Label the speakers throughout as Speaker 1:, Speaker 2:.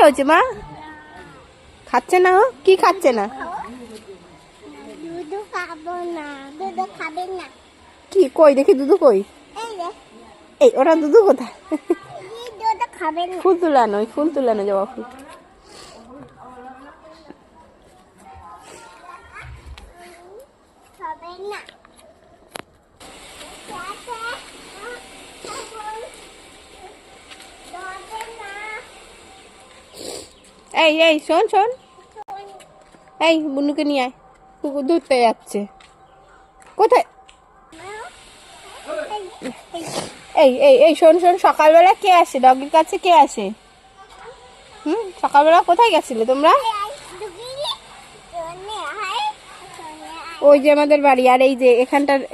Speaker 1: হয়েছে মা? খাচ্ছে না? ও কি খাচ্ছে না? কি কই দেখি দুধু কই? এই ওরা দুধু কোথায়? ফুল তুলানো, ফুল তুলানো জবা ফুল। এই এই শোন শোন, এই বুনুকে নিয়ে আয়, কুকুর দুধ পেয়ে যাচ্ছে। কোথায়? এই এই এই শোন শোন, সকালবেলা কে আসে ডগির কাছে? কে আসে? সকালবেলা কোথায় গেছিলে তোমরা? ওই যে আমাদের বাড়ি, আর এই যে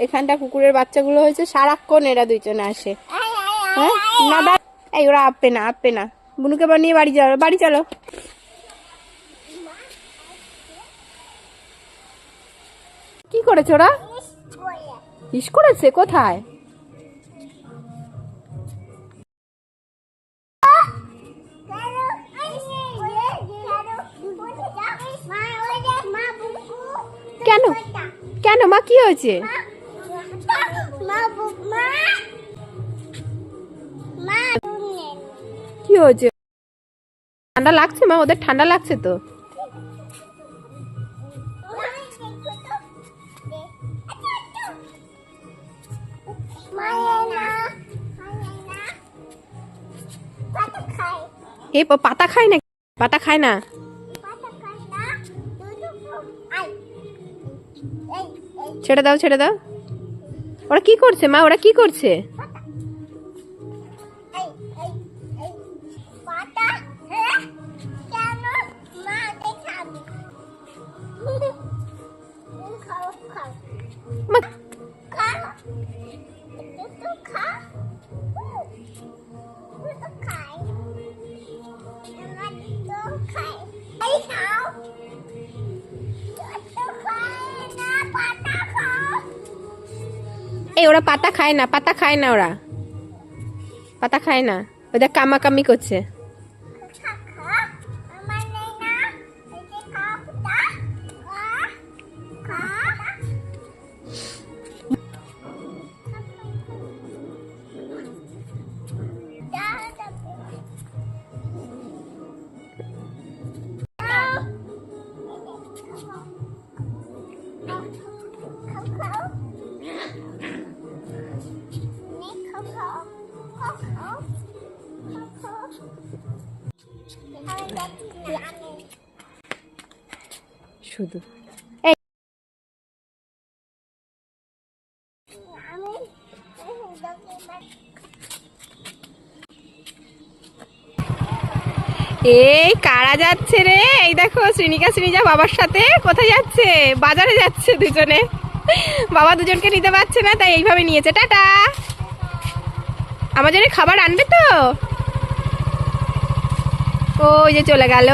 Speaker 1: এখানটা কুকুরের বাচ্চাগুলো হয়েছে, সারাক্ষণ এরা দুইজনে আসে। হ্যাঁ না, এই ওরা আপে না, বুনুকে বানিয়ে বাড়ি চলো। কি করেছে ওরা? ইস করেছে কোথায়? কেন কেন মা, কি হয়েছে? কি হয়েছে? ঠান্ডা লাগছে মা? ওদের ঠান্ডা লাগছে তো। এ পাতা খায় না, পাতা খায় না। ছেড়ে দাও ছেড়ে দাও। ওরা কি করছে মা? ওরা কি করছে? এই ওরা পাতা খায় না, পাতা খায় না, ওরা পাতা খায় না। ওদের কামাকামি করছে। শুধু এই কারা যাচ্ছে রে? এই দেখো শ্রীনিজা বাবার সাথে কোথায় যাচ্ছে? বাজারে যাচ্ছে দুজনে। বাবা দুজনকে নিতে পারছে না, তাই এইভাবে নিয়েছে। টাটা। আমার জন্য খাবার আনবে তো? ওই যে চলে গেল।